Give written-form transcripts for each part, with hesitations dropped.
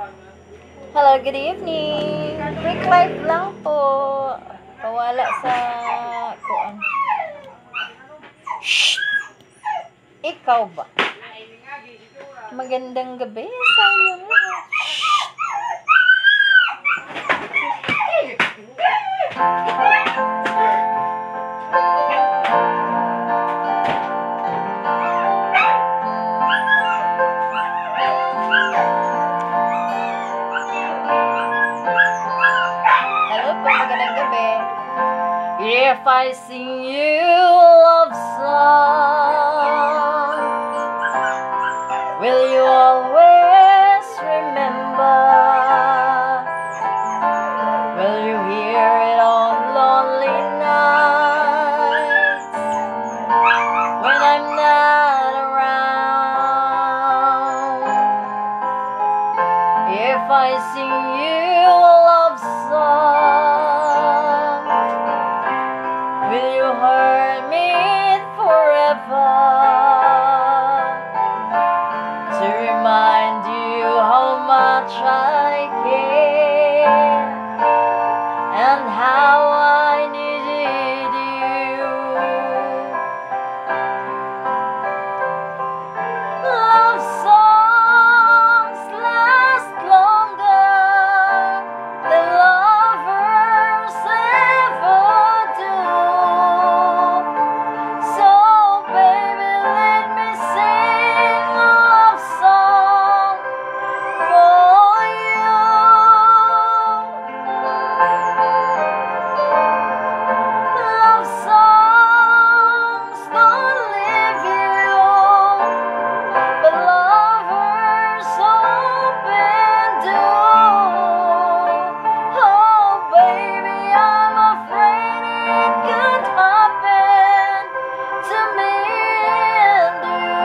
Hello, good evening. Quick live lang po. Kawala sa kuan. Shh! Ikaw ba? Magandang gabi sa inyo. If I sing you a love song, will you always remember? Will you hear it on lonely nights when I'm not around? If I sing you a love song, will you hurt me forever to remind you how much I care and how I needed you? Love songs last longer than lovers ever do. So baby, let me sing a love song for you. Love songs don't leave you, but lovers often do. Oh baby, I'm afraid it could happen to me and you.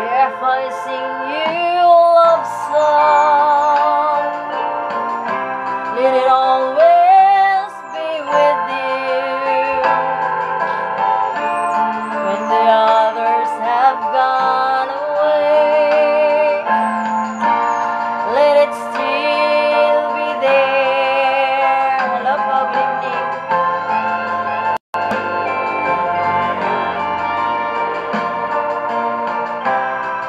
If I sing you a love song, let it always be with you. When the others have gone away, let it still be there. Wala pa bling-bling.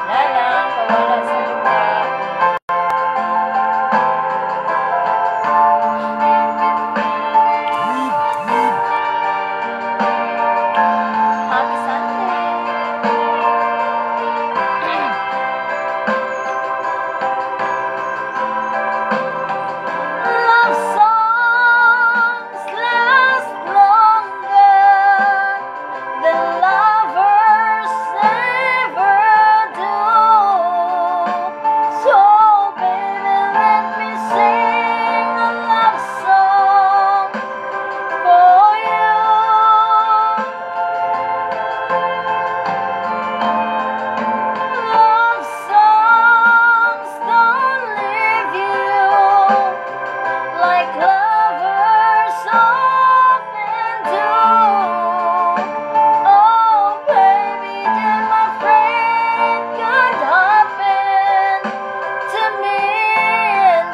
Lalang, kawala sa lupa. Happy Sunday. Love songs last longer than lovers ever do. So baby, let me sing a love song for you. Love songs don't leave you, like lovers often do. Oh baby, I'm afraid could happen to me and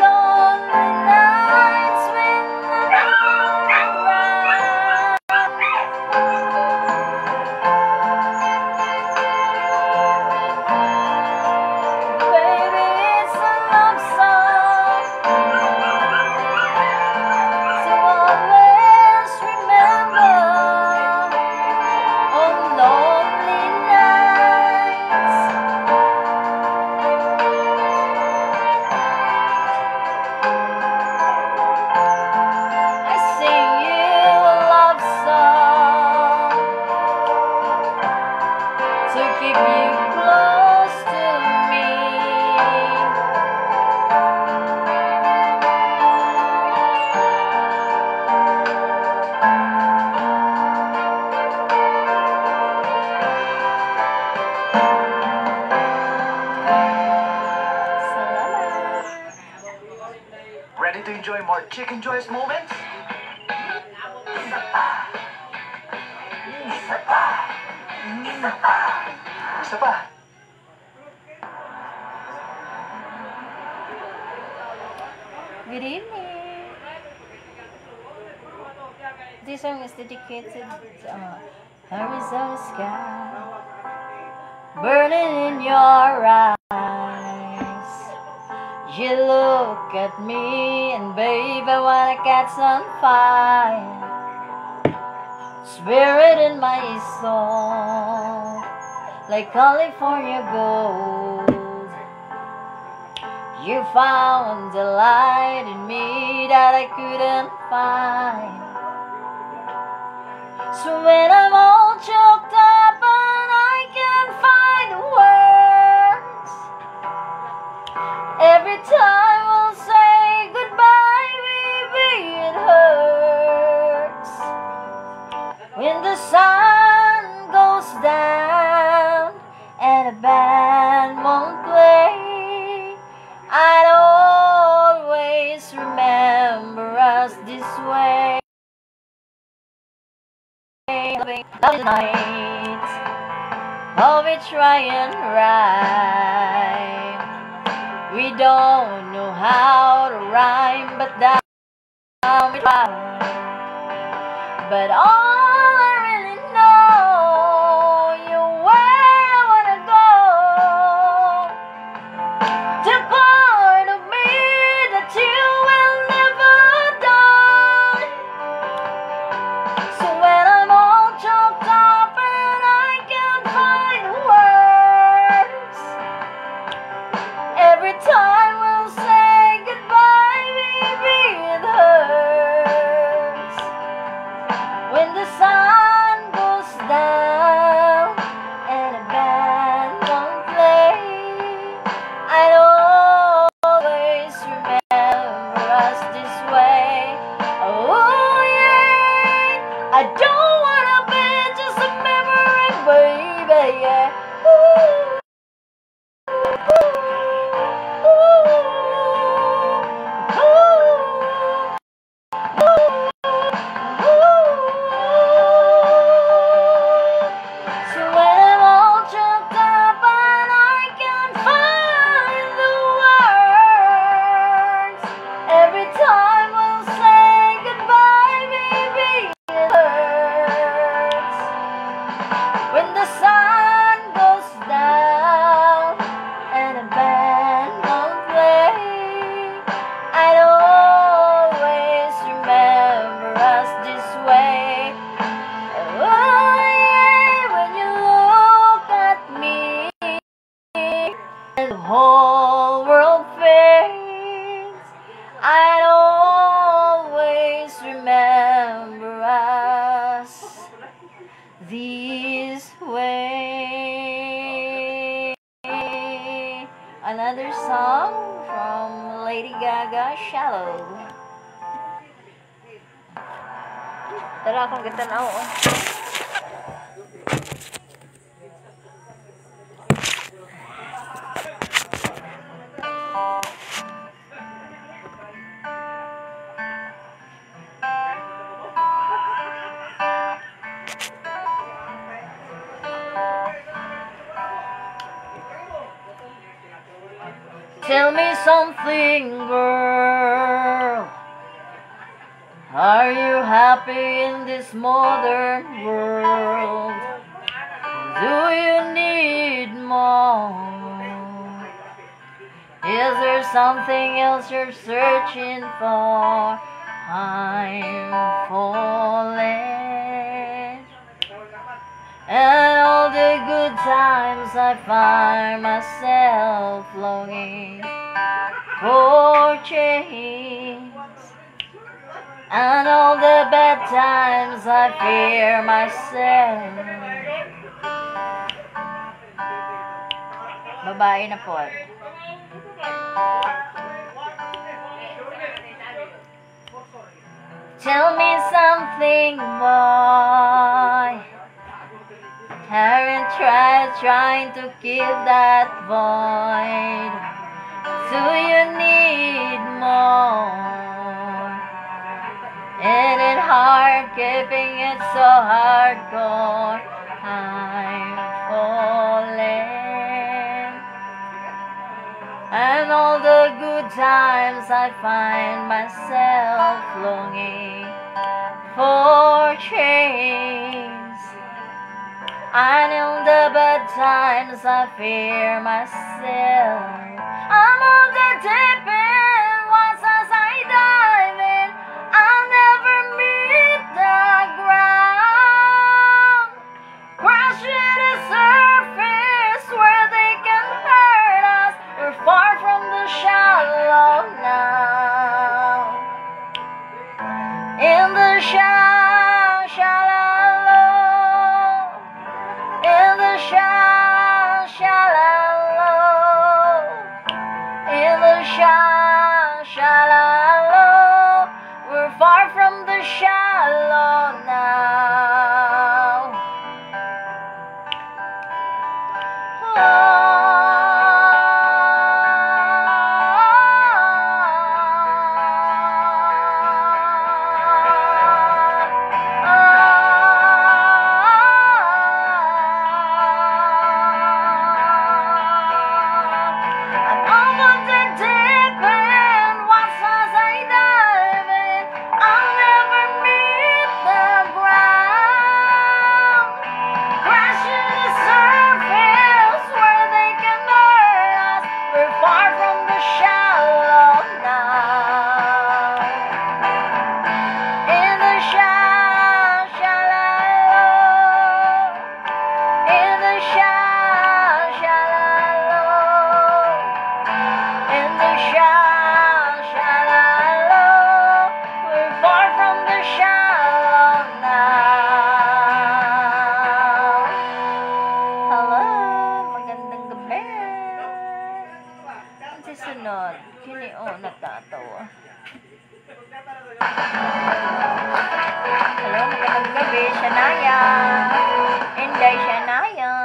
lonely nights when I'm around. Baby, it's a love song to always remember on lonely nights. I sing you a love song to keep you close to me. more chicken joyous moments? Isa pa. Isa pa. Isa pa. Isa pa. Good evening. This song is dedicated to Arizona sky burning in your eyes. You look at me and baby, wanna catch on fire. Spirit in my soul, like California gold. You found the light in me that I couldn't find. So when I'm all choked up and I can't find the words, every time we'll say goodbye, baby, it hurts. When the sun goes down and a band won't play, I'd always remember us this way. Loving nights, oh, we try and rhyme. We don't know how to rhyme, but down we try. But all I really know, you're where I wanna go. The part of me that you will never die. So when I'm all choked up and I can't find the words, every time we'll say goodbye, baby, it hurts. When the sun goes down and a band won't play, I'd always remember us this way. Oh yeah, I don't wanna be just a memory, baby, yeah. Ooh, so when I'm all choked up and I can't find the words, every time we'll say goodbye, baby, it hurts. When the sun goes down and a band won't play, I'd always remember us this way. Oh yeah, when you look at me and the whole world fades, I'd always remember us this way. Another song from Lady Gaga, Shallow. Tara akong gitanaw. Tell me something, girl. Are you happy in this modern world? Do you need more? Is there something else you're searching for? I'm falling, and all the good times I find myself longing for change, and all the bad times I fear myself. Babae na po. Tell me something, boy. Haven't tried trying to keep that void. Do you need more? Isn't it hard keeping it so hardcore? I'm falling. And all the good times I find myself longing for change. And in the bad times I fear myself. I'm on the deep end, once as I dive in, I'll never meet the ground. Crash to the surface where they can hurt us. We're far from the shallow now. In the shallow. In the shallow. In the shallow. We're far from the shallow now. Sunod, kini natatawa. Hello, magandang gabi, Shania. Inday Shania.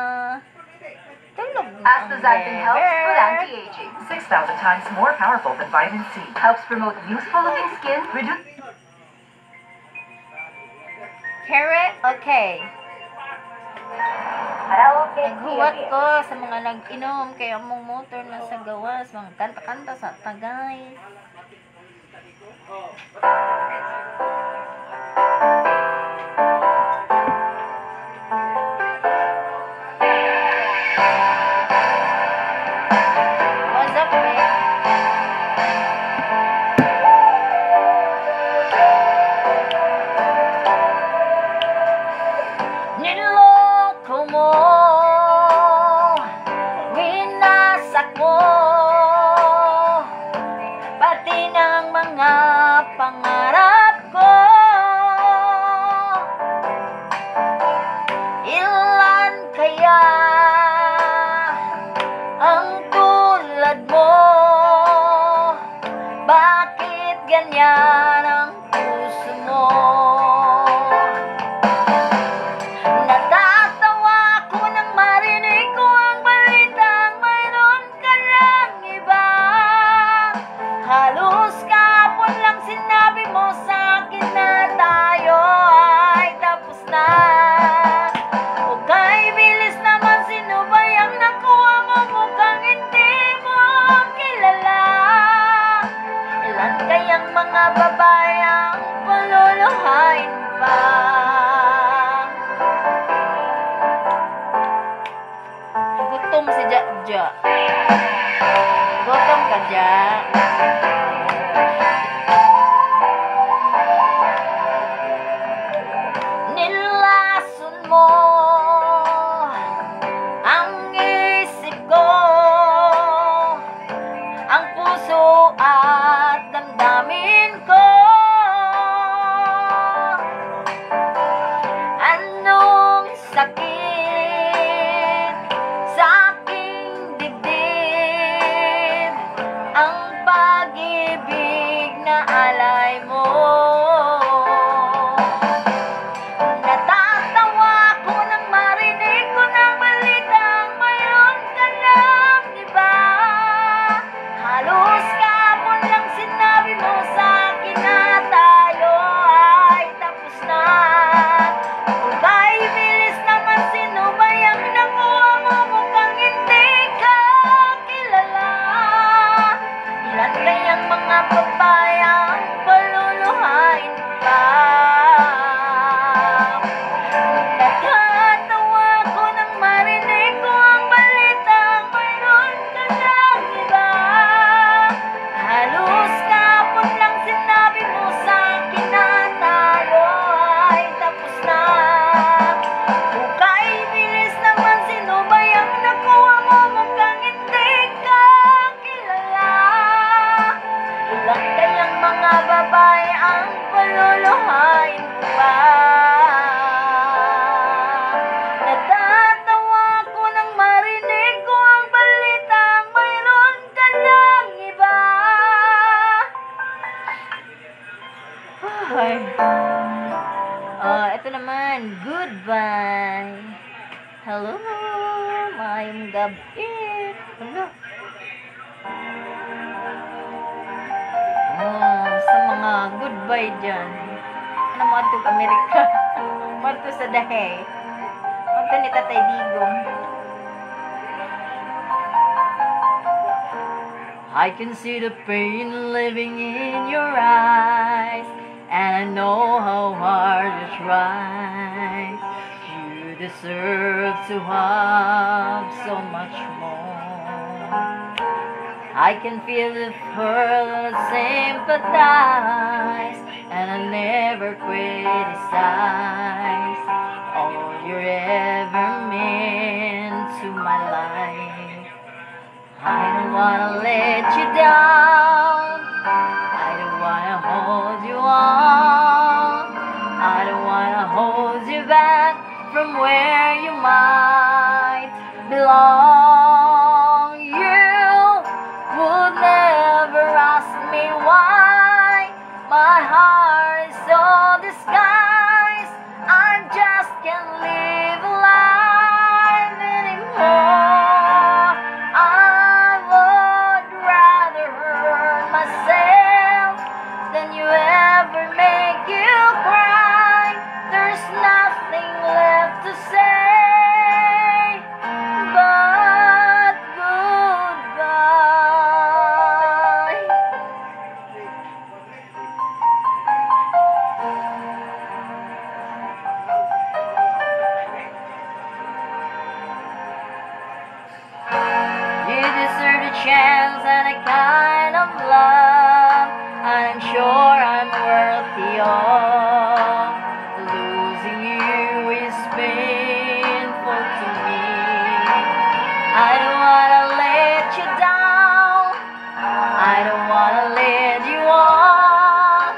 Tulog na ang Astaxanthin helps with bebe. anti-aging. 6,000 times more powerful than vitamin C. Helps promote youthful-looking skin, reduce... Carrot? Okay. Naghuwat ko sa mga nag-inom, kaya mong motor na sa gawas, mga kanta-kanta sa Tagay. What's up, man? Niloko mo, winasak mo, pati ng mga pangarap ko. Ilan kaya ang tulad mo? Bakit ganyan ang puso mo? Natatawa ako nang marinig ko ang balitang mayroon ka lang iba. Halos kahapon lang sinabi mo sa akin na tayo ay tapos na. O kay bilis naman, sino ba yung nakuha mo? Mukhang hindi mo kilala. Ilan kayang mga babae ang paluluhain pa? Gutom si Ja. Gutom ka, Ja. Nilason mo ang isip ko, ang puso at damdamin ko. Anong sakit sa aking dibdib, ang pag mayong gabi. Ano? Sa mga goodbye dyan. Ano mo itong Amerika? Mato sa dahe. Mato ni Tatay Digong. I can see the pain living in your eyes, and I know how hard you try. You deserve to have so much more. I can feel the hurt and sympathize, and I never criticize all you ever meant to my life. I don't wanna let you down. I don't wanna hold you on. I don't wanna hold you back from where you might belong. You would never ask me why my heart is so disguised. I just can't live a life anymore. I would rather hurt myself than you ever make you cry. There's nothing left to say but goodbye. You deserve a chance and a kind of love I'm sure I'm worthy of. Losing you is painful to me. I don't wanna let you down. I don't wanna let you on.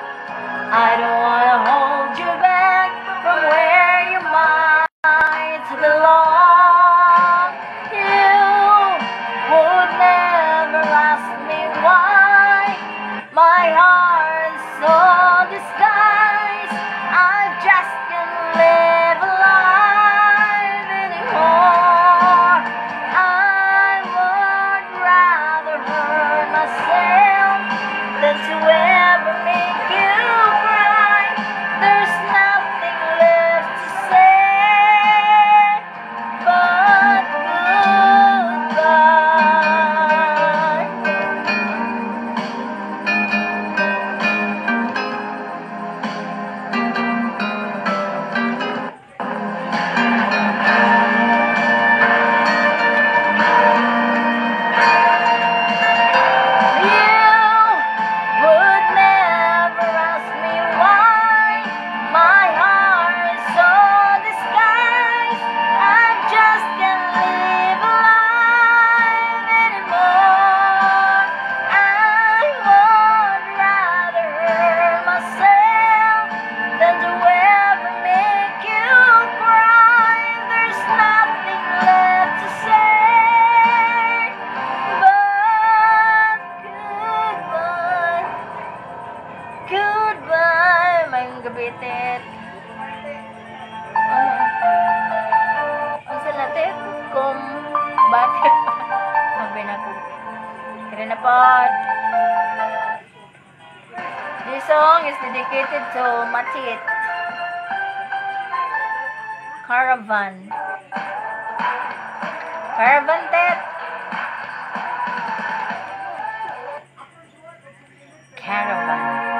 I don't wanna hold you back from where you might belong. You would never ask me why my heart is so disguised. I just can't live a life anymore. I would rather hurt myself than to ever make you cry. There's nothing left to say but goodbye. You would never ask me why my heart is so disguised. I just can't live a life anymore. I would rather hurt myself than to ever make you cry. There's nothing left to say but goodbye. Goodbye, mayong gabitit. Ang salatit kung bakit sabi na ko. Kaya na pod. This song is dedicated to Matit. Caravan. Caravan tet. Caravan.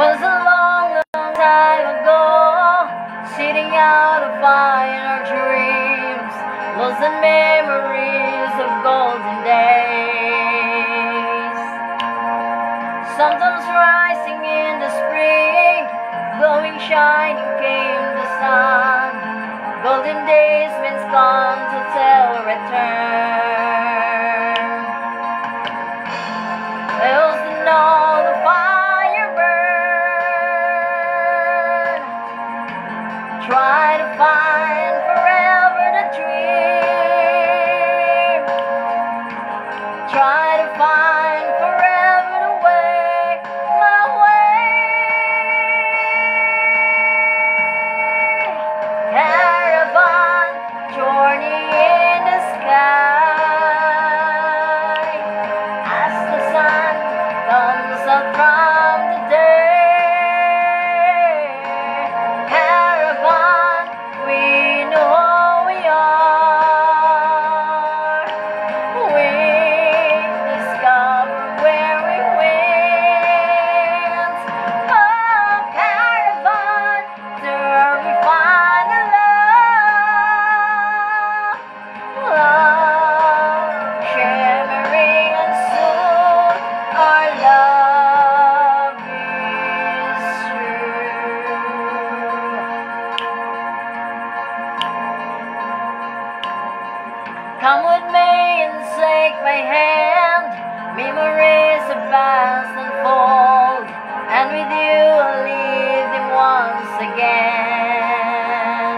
Was a long, long time ago, sitting out of our dreams, lost the memories of golden days. Sometimes rising in the spring, glowing, shining came the sun. Golden days means gone to tell return. Else to know the fire burn. Try to find forever Come with me and take my hand. Memories of past unfold, and with you I'll live them once again.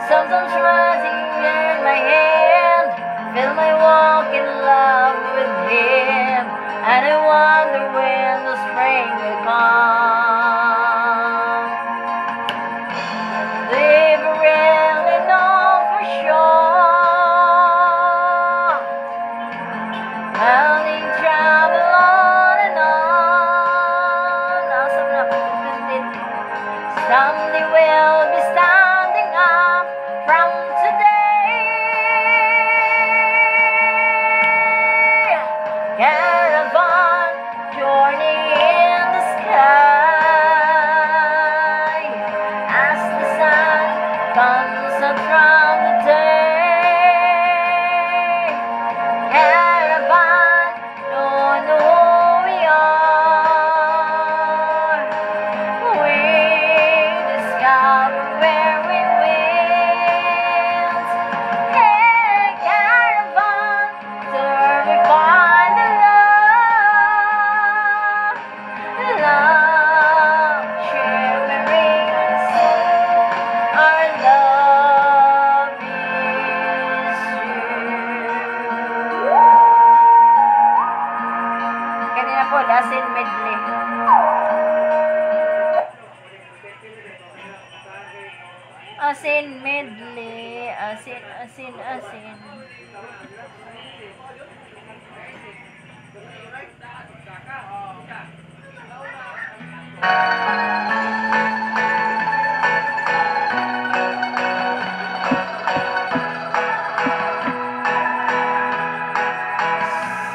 Sometimes rising in my hand, feel my walk in love with him, and I wonder when the spring will come. Do you really know for sure? Well, they travel on and on. Someday we'll be standing up from today. Caravan journey in the sky as the sun comes up from the day. Caravan, don't know who we are. We discover where we went. Hey, caravan, till we find the love, shimmering our love is you. Kanina po, Lasin Medley. Asin medley, asin, asin, asin.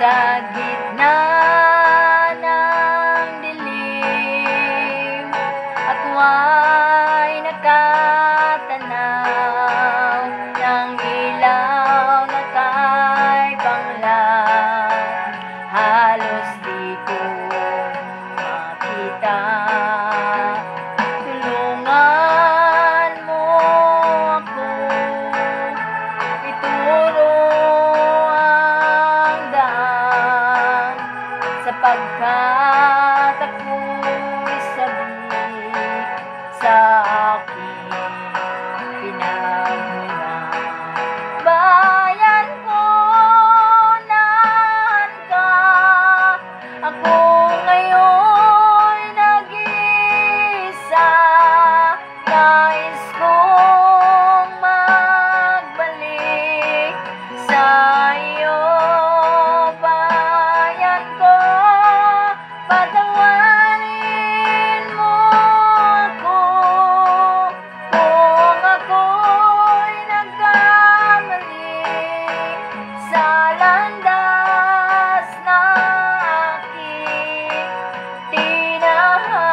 Sa gitna ng dilim at may nakatanaw ng ilaw na kay banglan, halos di ko makita. Tulungan mo ako, ituro ang daan, sapagkat ako'y sabik sa aking pinagmulan. Bayan ko, naan ka? Ako ngayon nag-iisa. Nais kong magbalik sa iyo, bayan ko. Patawarin mo ako kung ako'y nagkamali sa landas na aking tinahan.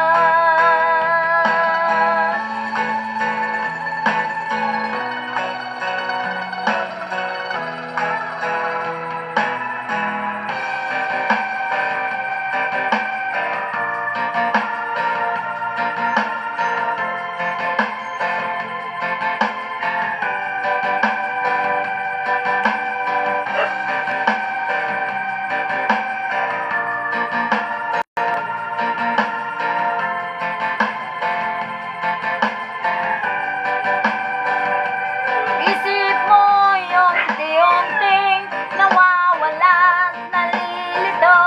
Isip mo yung unti-unting nawawala at nalilito.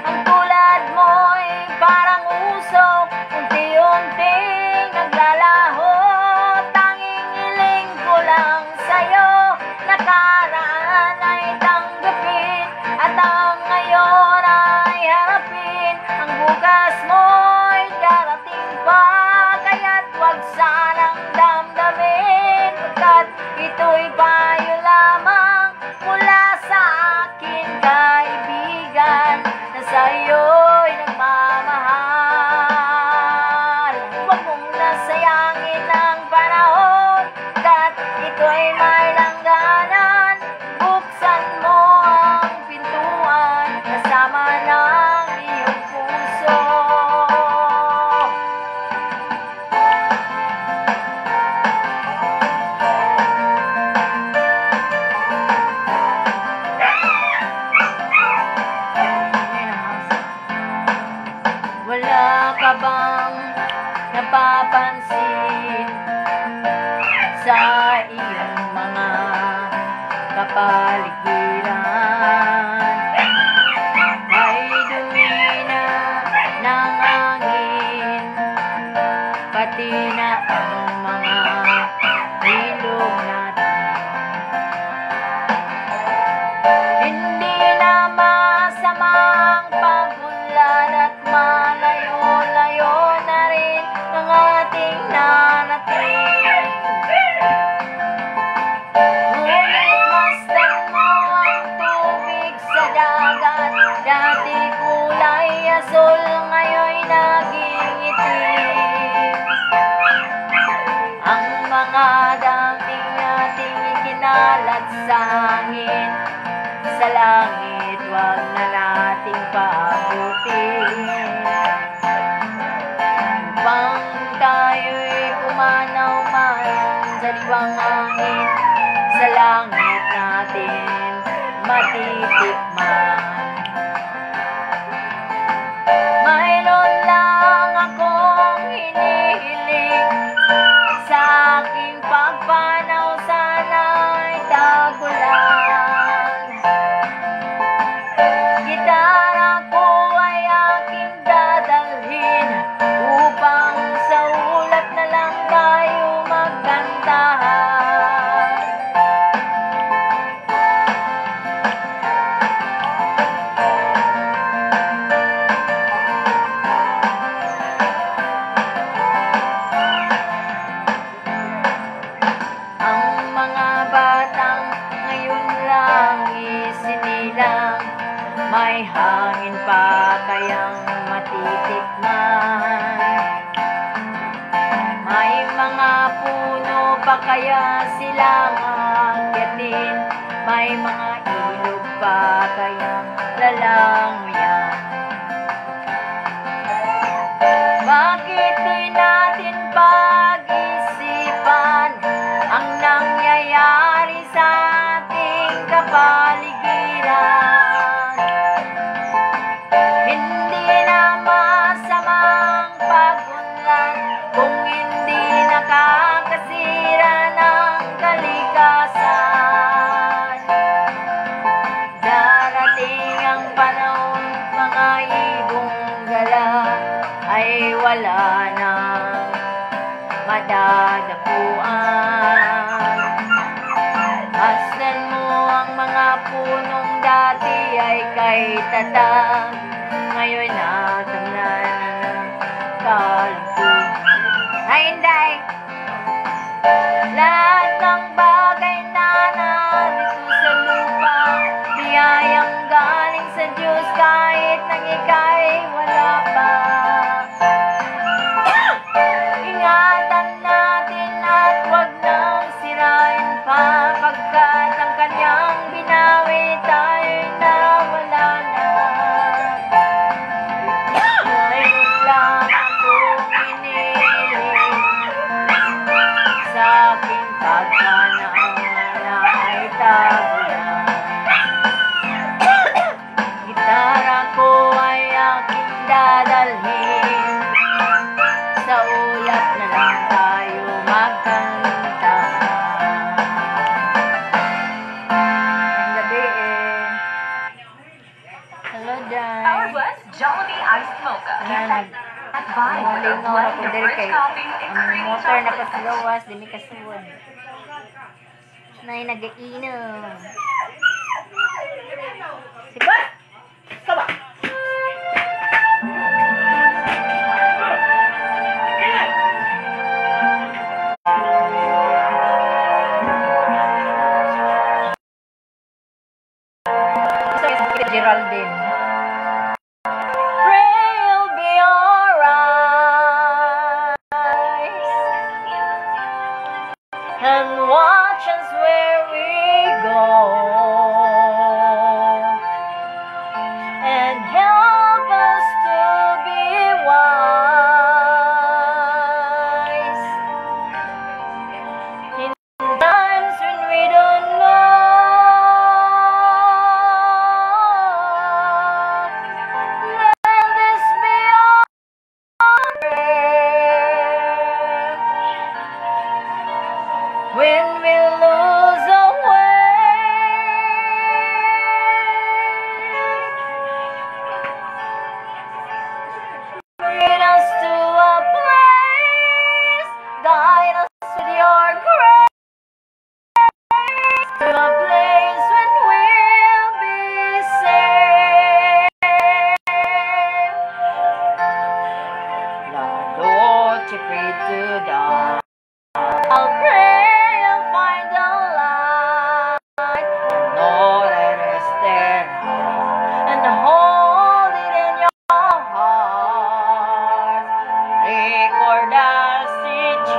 Ang tulad mo'y parang usok, unti-unting naglalaho. Tanging hiling ko lang sa'yo, nakaraan ay tanggapin, at ang ngayon ay harapin. Ang bukas mo'y darating pa, kaya't wag sanang damdamin, pagkat ito'y payo lamang mula sa akin, kaibigan, na sa'yo'y nagmamahal. Huwag mong nasayangin ang panahon, kat ito'y may langganan. Buksan mo ang pintuan, kasama ng iyong puso. kapaligiran ay dumi na ng hangin, pati na ang mga ilog natin. Hindi na masamang pagunlad at malayo-layo na rin ang ating narating. Ngunit masdan mo ang tubig sa dagat, dati kulay asul, ngayon naging itim. Ang mga dating nating ikinalat sa hangin, sa langit wag na nating paabutin, upang tayo'y pumanaw-manaw sa liwang hangin, sa langit natin matitikman. Mayroon lang akong hinihiling, sa aking pagpanaw sana'y tagulan. Gitara ko ay aking dadalhin, upang sa ulat na lang tayo magkantahan. Ang mga batang ngayon lang isinilang, may hangin pa kayang matitikman. May mga puno pa kaya silang aakyatin, may mga ilog pa kayang lalangoyan. Bakit di natin pag-isipan ang nangyayari sa ating kapaligiran? Hindi na masamang pagunlad kung hindi nakakasira ng kalikasan. Darating ang panahon, mga ibong gala ay wala nang madadapuan. Masdan mo ang mga punong dati ay kay tatag, ngayon natamnan na ng kalugtong. Ay hindi! Lahat ng bagay na narito sa lupa, biyayang galing sa Diyos kahit nang ika'y wala pa. Ingatan natin at huwag nang sirain pa, pagkat ang kanyang binawi tayo'y nawala na. Ngayon lang akong inihiling, sa aking pagpanaw na ay tagulan. Gitara ko ay aking dadalhin, sa ulap na lang tayo magkantahan. Ang gabi Hello dyan. Our Blessed Jollibee Iced Mocha. Yan, Advise with a lingaw blend ako of diri rich kay coffee and ang creamy motor na chocolate. pasilawas, di mi kasuwad. Nay nagainom. Sige. Saba. Geraldine. Pray you'll be alright, and watch us where we go, and help us to be wise in times when we don't know. to a place when we'll be safe. Lord, you pray to God. I'll pray you'll find the light. Know that it's there and hold it in your heart. Record as each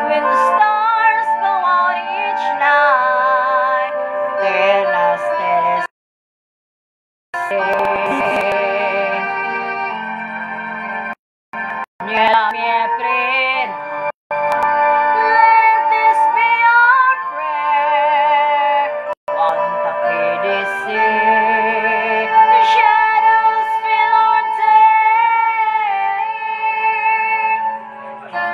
when the stars go out each night. Then I'll let this be our prayer. Quanta fede see, the shadows fill our day.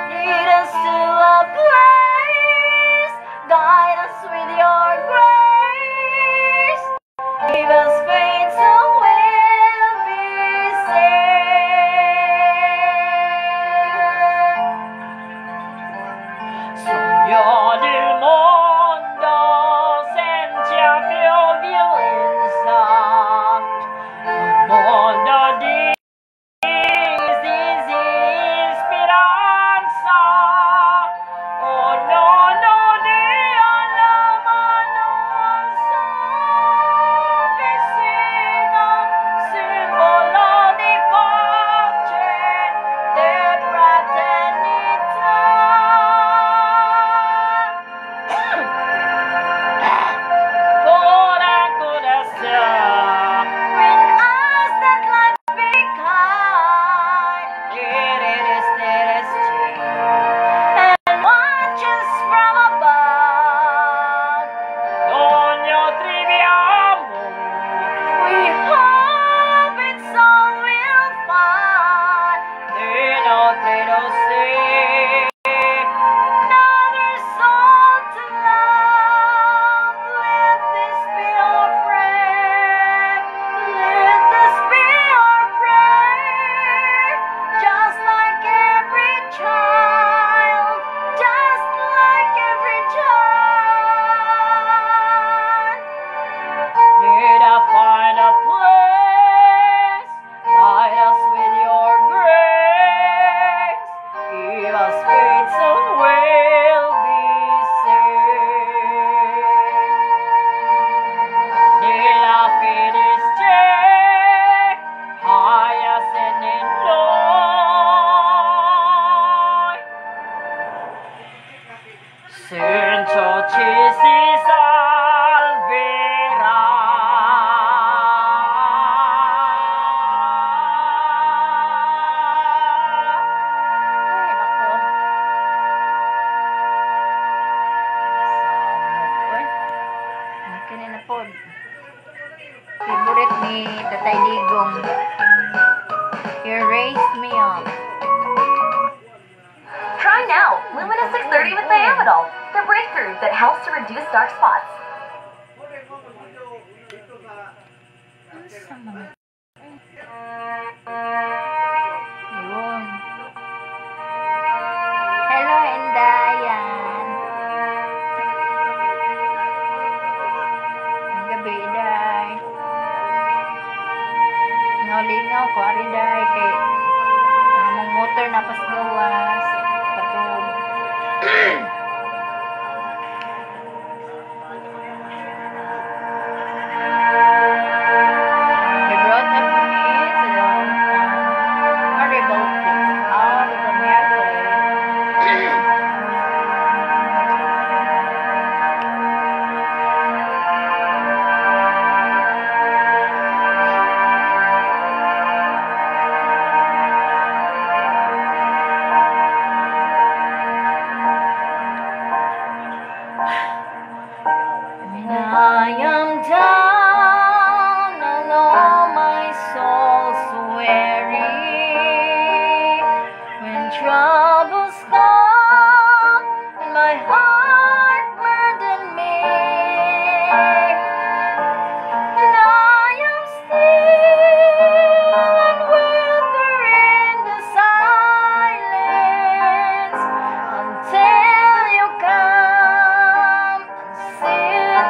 Lead us to a place, guide us with your grace. Give us faith so we'll be safe. Sogno del mondo senza più violenza, un mondo di speranza. Oh no, no, Dio la mano vicina, simbolo di pace e fraternità. Fora coração, bring us that life be kind. Let us change and watch us from above. Ogni triviamo, we hope it's all we'll find. They don't say another soul to love. Let this be our prayer. Let this be our prayer. Just like every child. Just like every child. Need I find a place? Guide us with your grace. Give us faith so we'll be safe. Nella fede c'è, higher than in noi. Senza ci si salverà. Favorite ni Tatay Digong. You raised me up. Try now Lumina 630 with Thiamidol, the breakthrough that helps to reduce dark spots. Yun. Hello, Indayan. Ang gabi, Day. Lingaw ko, ari, Day. Kay among motor na pas gawas. Katog. They brought up me to the horrible kids out of the mercury. When I am down and all my soul's weary, when troubles come and my heart burden me, and I am still and wither in the silence until you come and seal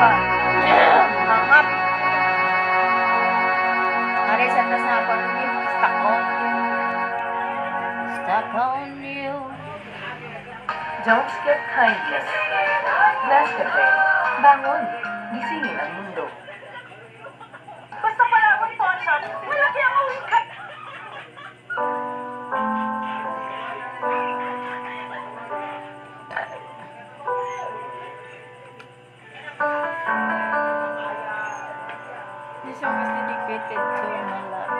ba? Hangat. Narisan na sa ako. Stuck on you. Stuck on you. Don't skip kindness. Nescafe. Bangon. Gisingin ang mundo. Basta pala akong sponsor, malaki ang uwing ka. This song is dedicated to my love.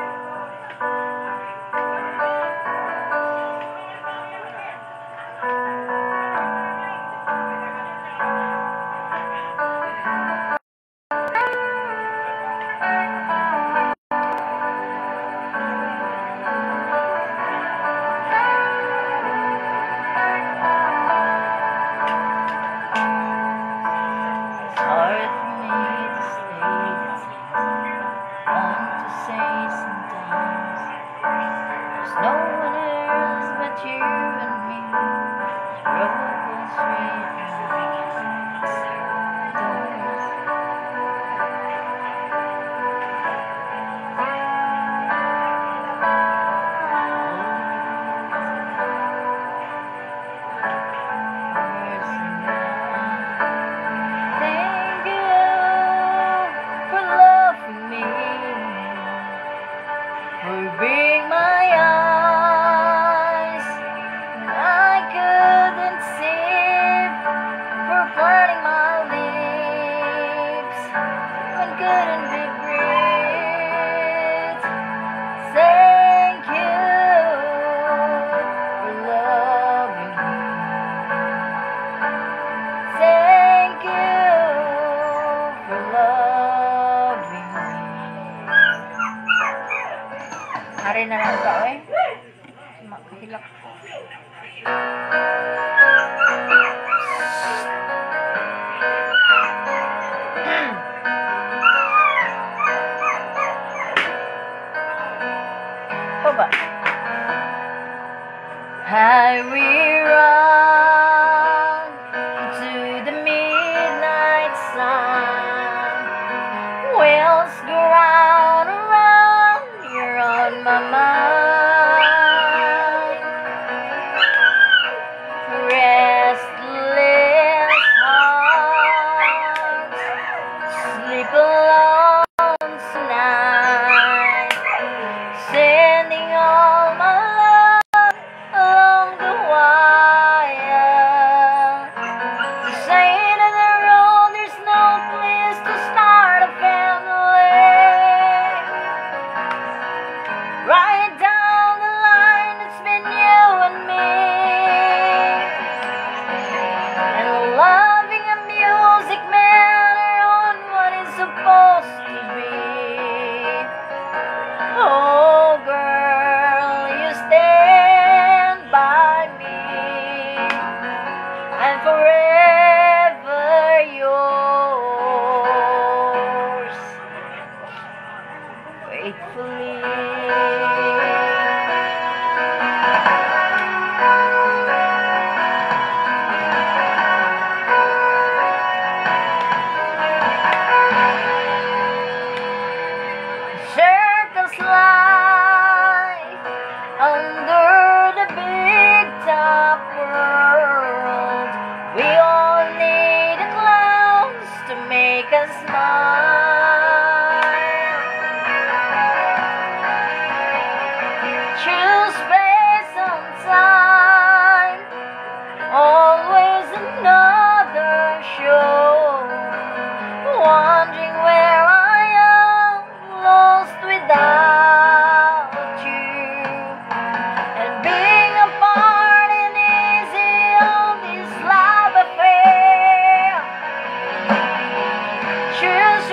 It's hard for me to stay the same. Want to say sometimes there's no one else but you and me. Broken straight lines. Thank you for loving me, for being my eyes when I couldn't see, for burning my lips when couldn't be breathed. Thank you for loving me. Thank you for loving me. Hari na lang ka, eh. Makahilak ko. Pa ba? Highway run to the midnight sun. Wheels go round and round, you're on my mind. Restless hearts sleep alone tonight, sending all my love along the wire. The side of the road, there's no place to start a family. Right down the line, it's been you and me. And loving a music matter on what it's supposed to be. Oh girl, you stand by me, and forever yours, faithfully. Circles life under the big top world. We all need a clowns to make us smile. Choose space and time, always another show. Wondering where I am, lost without you. And being apart ain't easy on this love affair. Choose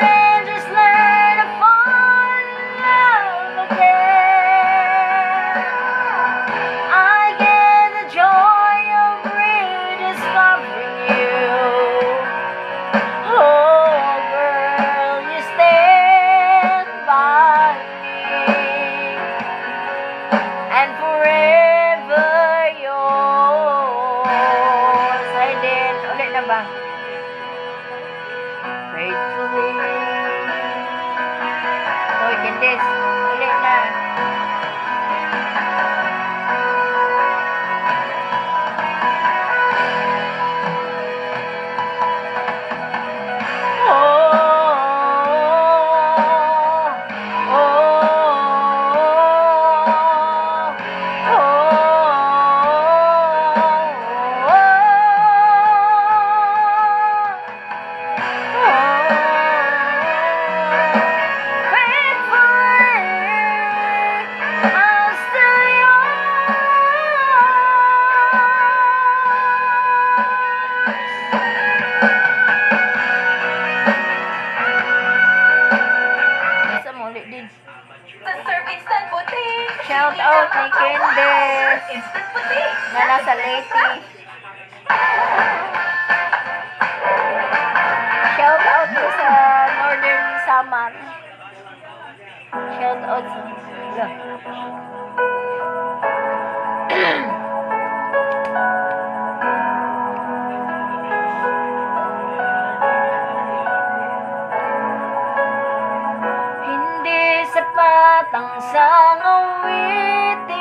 ni Candice Instant puti. na nasa Leyte. Shout out ko sa Northern Samar. Shout out sa hindi sapat ang isang awitin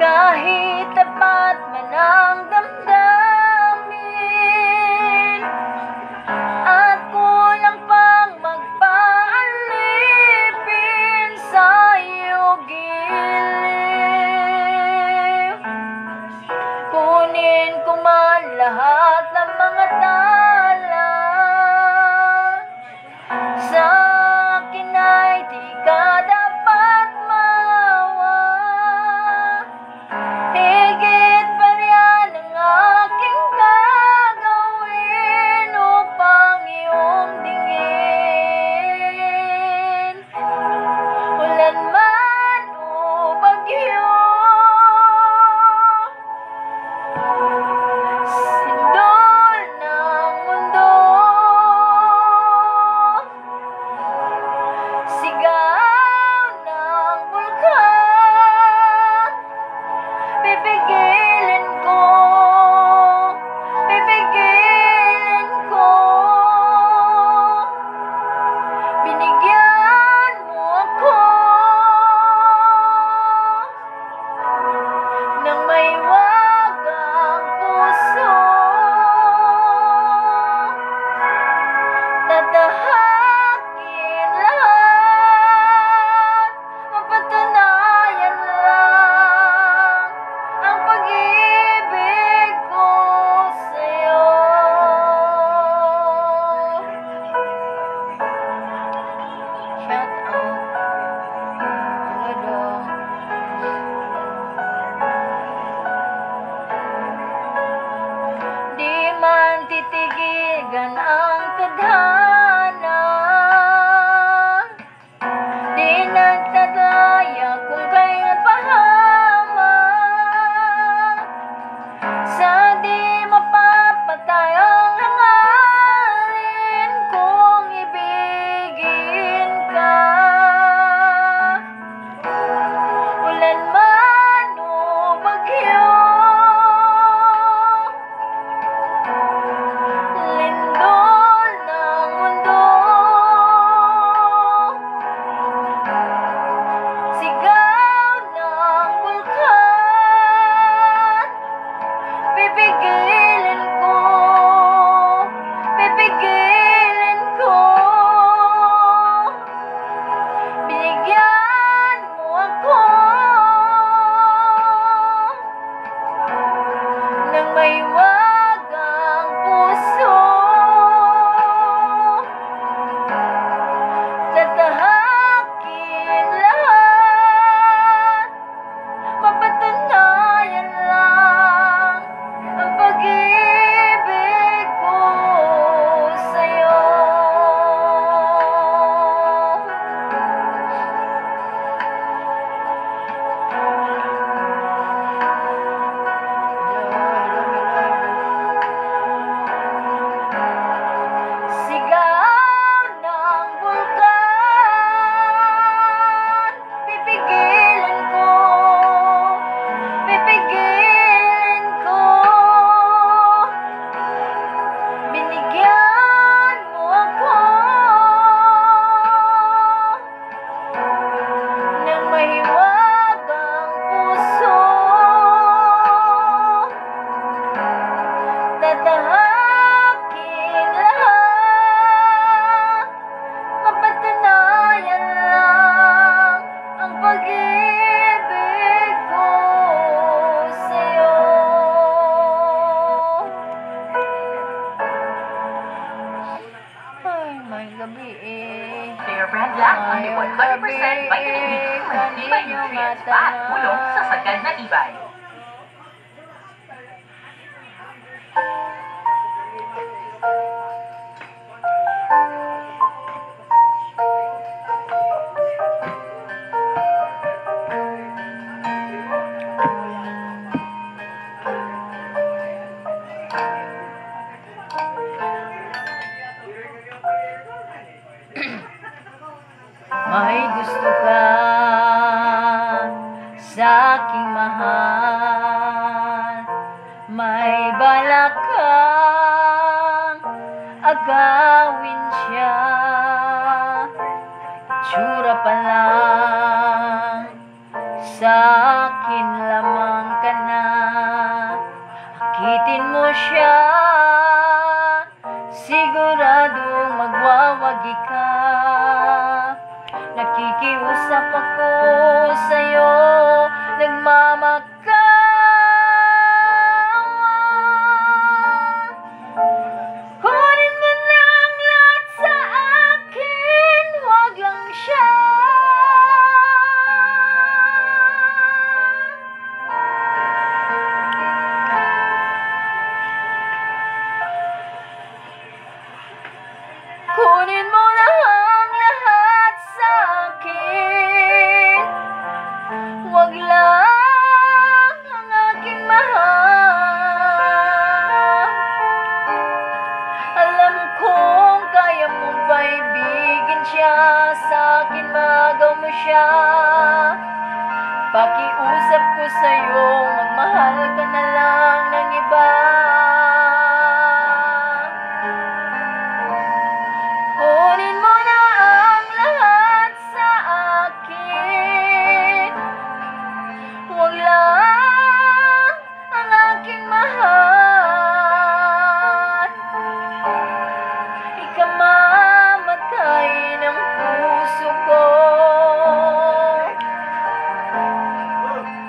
kahit tapat man ang damdamin at kulang pang magpaalipin sa iyo giliw. Kunin ko man lahat ng mga tala sa akin ay di ka dapat mawa. Higit pa riyan ang aking gagawin upang iyong dingin. Ulan man o bagyo, sindol ng mundo, sigaw ng bulkan, pipigilin ko, pipigilin ko. Binigyan mo ako ng may wagang puso, tatahakin lahat, mapatunayan lang ang pag-ibig ko sa'yo. Shout out. Hello. Di man titigigan ang tadhana, di nagtadaya kung kaya't pahamak, sa di mapapatay ang hangarin kung ibigin ka. Ulan man o bagyo, lindol ng mundo, sigaw ng bulkan, pipigilin ko, pipigilin ko. Binigyan mo ako ng may wagang puso, tatahakin lahat, mapatunayan lang ang pag-ibig ko sa'yo. Sigaw ng bulkan, pipigilin ko, pipigilin ko. Binigyan mo ako ng may wagang puso, tatahakin lahat, mapatunayan lang ang pag-ibig ko sa'yo. Ay, may gabi eh. Fair Brand Black, only 100% vitamin B2 and tibay nutrients pa at tulong sa sagad na tibay. May gusto ka sa aking mahal, may balak kang agawin siya. Itsura pa lang, sa akin lamang ka na. Akitin mo siya, siguradong magwawagi ka. Nakikiusap ako sa'yo, nagmamakawa. Kunin mo na ang lahat sa akin, wag lang siya. Kunin mo na ang lahat sa akin, wag lang ang aking mahal. Alam kong kaya mong paibigin siya, sa akin magaw mo siya. Pakiusap ko sa'yo, magmahal ka na lang ng iba. Kunin mo na ang lahat sa akin, wag lang ang aking mahal. Ikamamatay ng puso ko.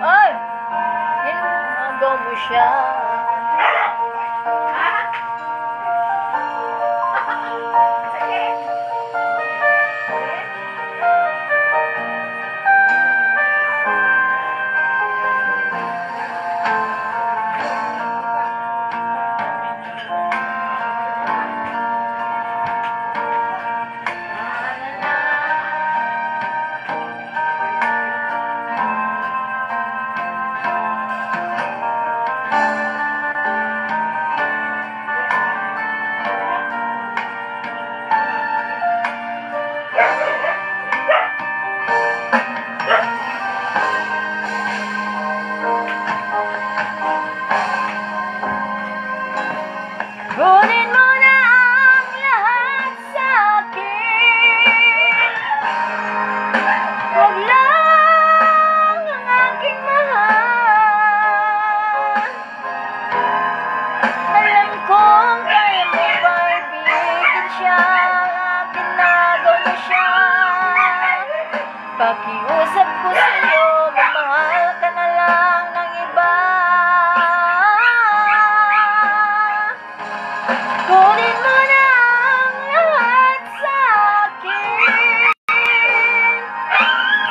Ay! Hinagaw mo siya. Kunin mo na ang lahat sa akin, wag lang ang aking mahal. Alam kong kaya mo paibigin siya, akin nagaw mo siya. Pakiusap ko sa'yo, magmahal ka na lang ng iba. Kunin mo na ang lahat sa akin,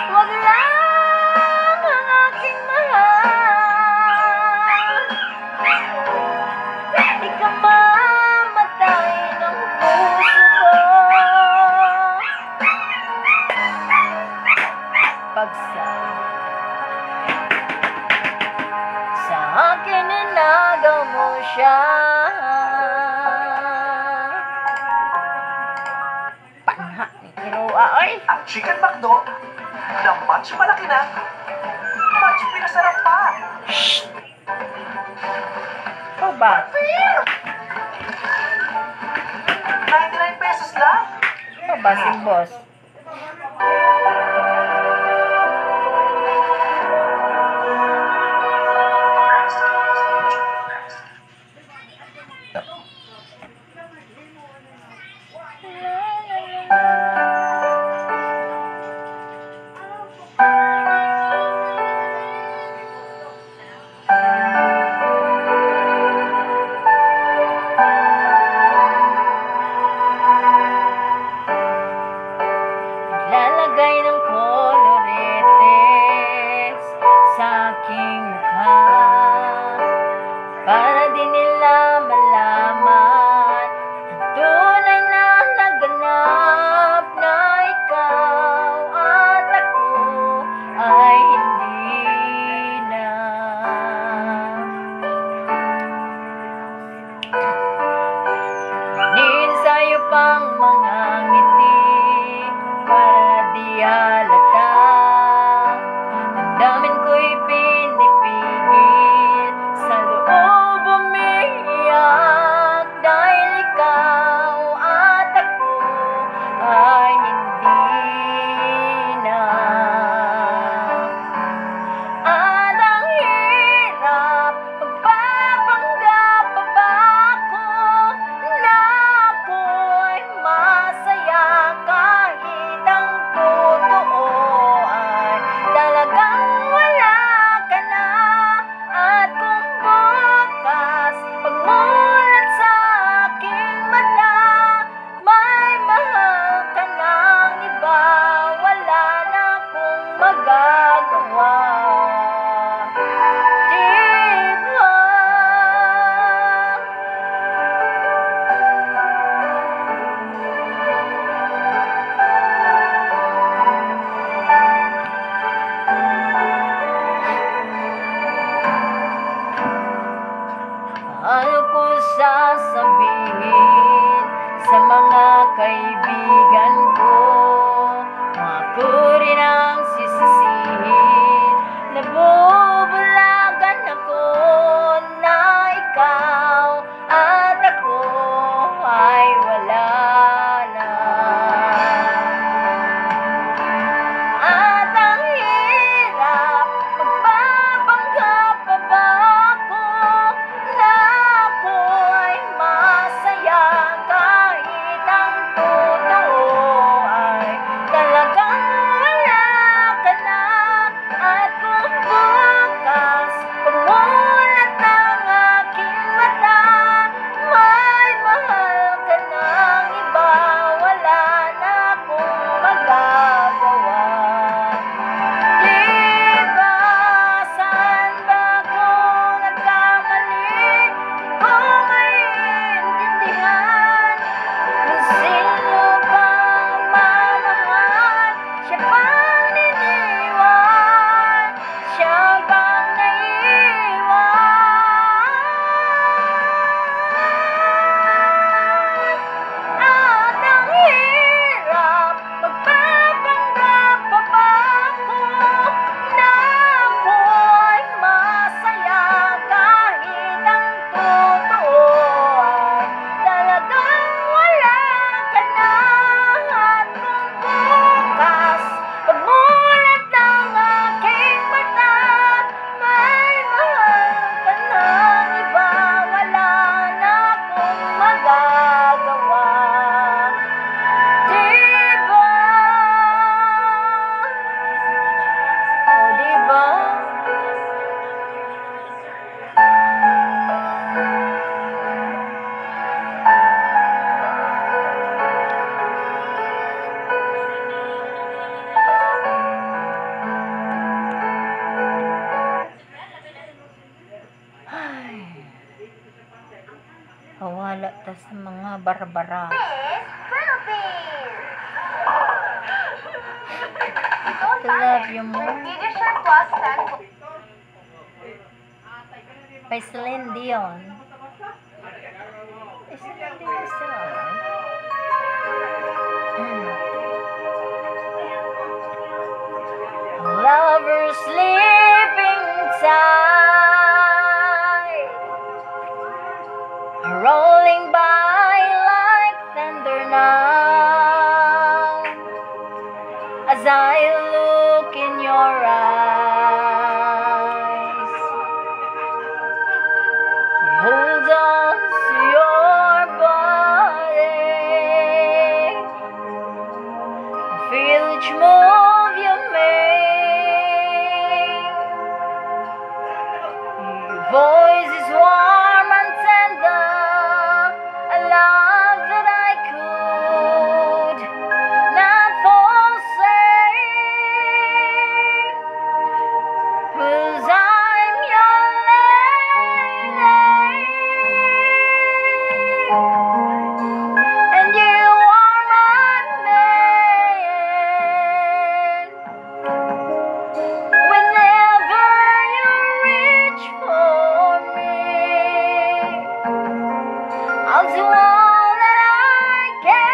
wag lang ang aking mahal. Ikamamatay ng puso ko. Sa akin inagaw mo siya. Panha ni Kiroa, oy. Ang Chicken McDo na much malaki na, much pinasarap pa. Shh! Ikaw ba? 99 pesos lang. Ikaw ba si boss? pang mga ngiti para di halata. Damdamin ko'y pinipigil sa loob umiiyak dahil ikaw at ako ay hindi na. At ang hirap, magpapanggap pa ba ako na ako'y masaya kahit ang totoo ay talagang wala ka na. At kung bukas pagmulat sa aking mata, may mahal ka ng iba, wala na akong magagawa. Diba? Ano ko sasabihin sa mga kaibigan ko? Ako rin ang sisisihin. Nabubulagan ako na ikaw at ako ay wala na. At ang hirap, magpapanggap pa ba ako na ako'y masaya kahit ang totoo ay talagang wala ka na. At kung bukas pagmulat ng aking mata, may mahal ka ng iba, wala na akong magagawa. Diba? Saan ba ako nagkamali? Di ko maintindihan kung sino bang mamahal. Siya bang niniwan? Siya bang naiwan? At ang hirap, magpapanggap pa ba ako na ako'y masaya kahit ang totoo ay talagang wala ka na. At kung bukas pagmulat ng aking mata, may mahal ka ng iba, wala na akong magagawa. Diba? O diba? Ay, kawala ta sa mga barbara. I love you more. Pediasure Plus 10. By Celine Dion. Is Celine Dion still alive? Lovers sleeping tight, rolling by like thunder now. As I look in your eyes, hold on to your body, feel each move you make. Your voice is warm and tender, a love that I could not forsake. 'Cause I'm your lady, and you are my man. Whenever you reach for me, I'll do all that I can.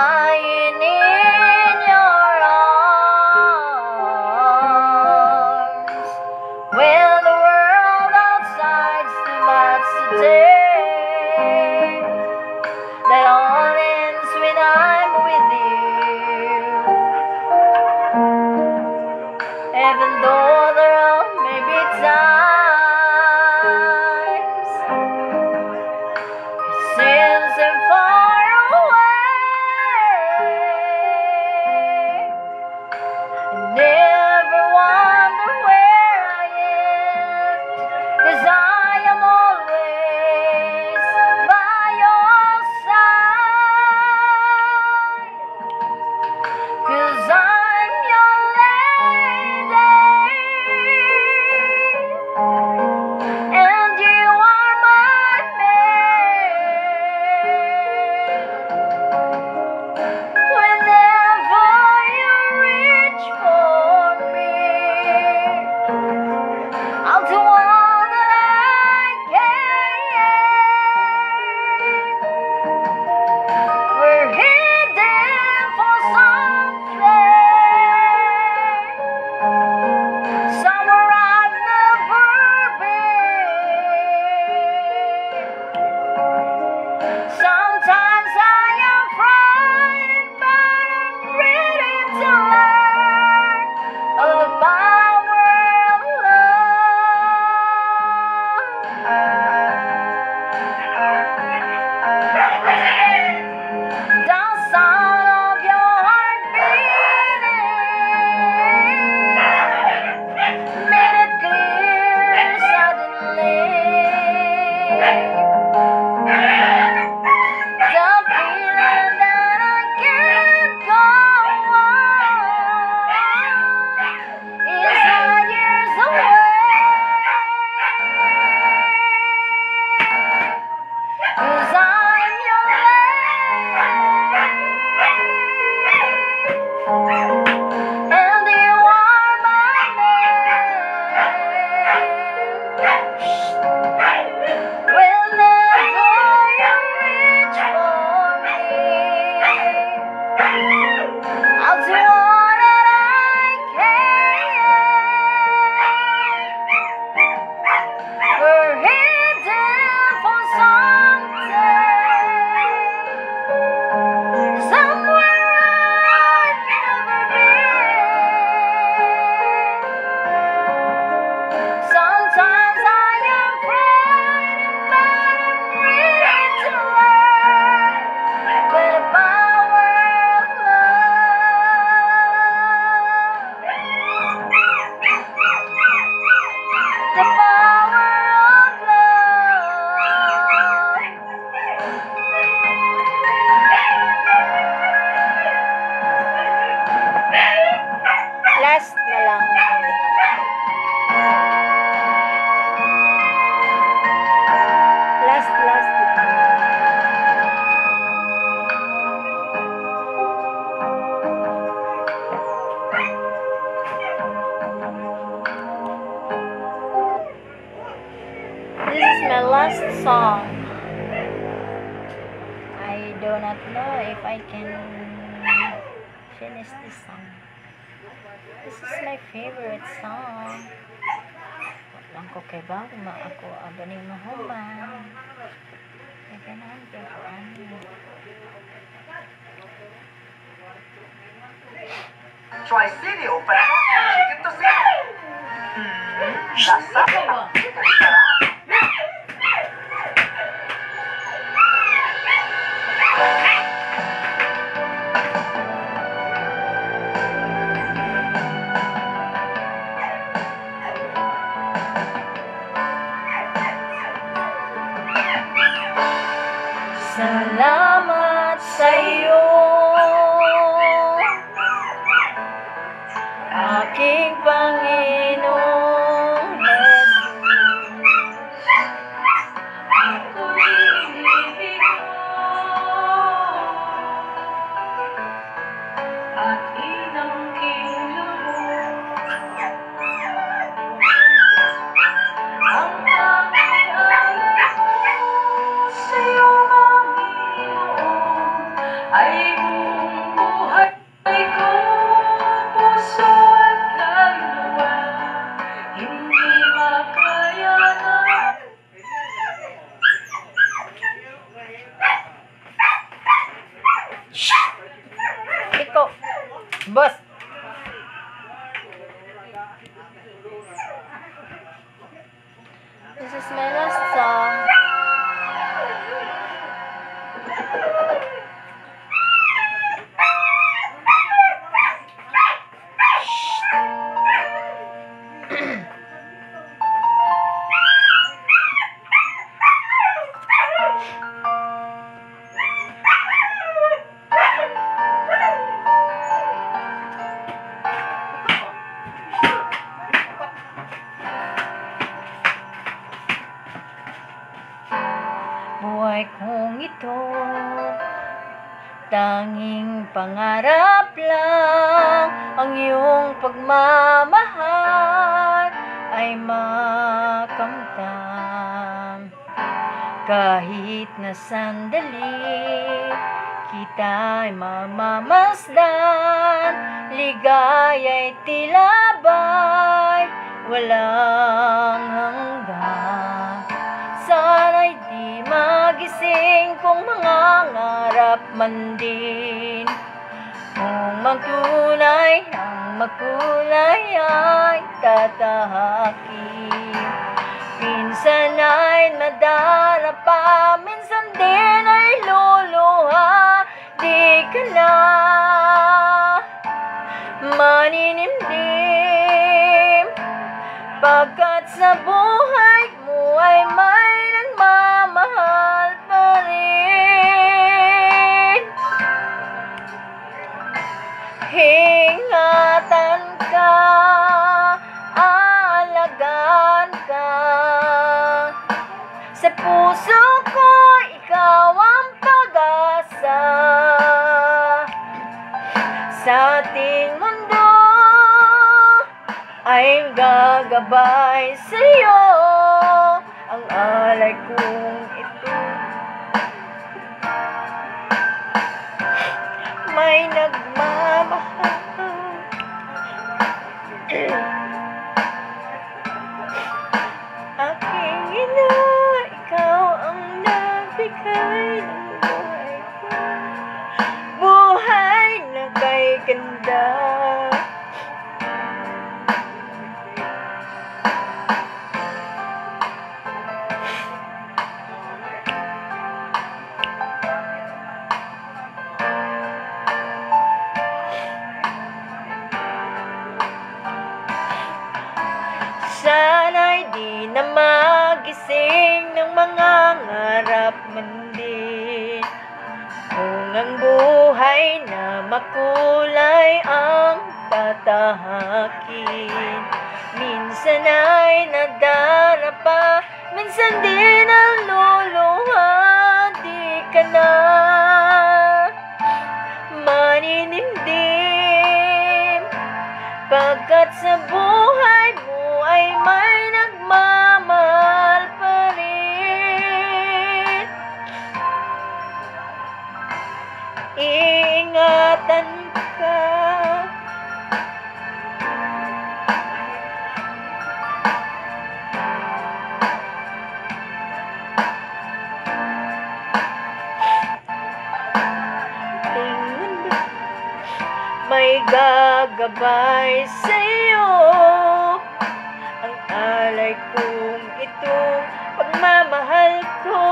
lying in your arms when the world outside's too much to take. That all ends when I'm with you, even though there are maybe times it seems so far away. I never wonder where I am, 'cause I am always by your side, 'cause I'm your lady, and you are my man. Whenever you reach for me, I'll do all that I can. We're heading for something, somewhere I've never been. Sometimes I am frightened, but I'm ready to learn the power of love. The sound of your heart beating made it clear suddenly. The feeling that I can't go on is not years away, 'cause I'm your lady, and you are my man. Whenever you reach for me, I'll do all that I can. We're heading for something, somewhere I've never been. Sometimes I am frightened, but I'm ready to learn the power of love. The power of love. Last na lang. Last lang. This is my last song. I do not know if I can finish this song. This is my favorite song. Lang ko kay ba ako abaning mahuman. Kaya ganun kaya ko ano. Tricidio, fantastic chicken tocino. Lasa. Sarap. Salamat sa'yo, aking Panginoong Jesus. Ako'y inibig mo at inangking loob. Ang aking alay ko sa'yo, Panginoon, ay boss. This is my last song. Buhay kong ito, tanging pangarap lang, ang iyong pagmamahal ay makamtan. Kahit na sandali, kita'y mamamasdan, ligaya'y tilabay, walang hanggan. Sana'y di magising kung mangangarap man din. Kung magtunay ang magkulay ay tatahakin. Minsan ay nadarapa, minsan din ay luluha. Di ka na maninimdim, pagkat sa buhay mo ay may nagmamahal pa rin. Ingatan ka, aalagaan ka. Sa puso ko, ikaw ang pag-asa. Sa ating mundo ay gagabay sa'yo, ang alay kong ito. May nagmamahal. Aking ina, ikaw ang nagbigay ng buhay ko. Buhay na kay ganda. Sana'y di na magising ng mga ngarap man din. Kung ang buhay na makulay ang tatahakin. Minsan ay nadarapa, minsan din ang luluha. Di ka na maninimdim, pagkat sa buhay mo ay may nagmamahal pa rin. Ingatan ka, may gagabay sa'yo, ang alay kong itong pagmamahal ko.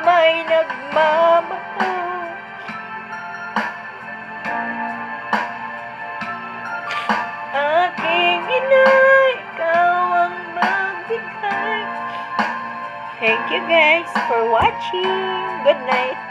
May nagmamahal. Aking ina, ikaw ang magbigay. Thank you guys for watching. Good night.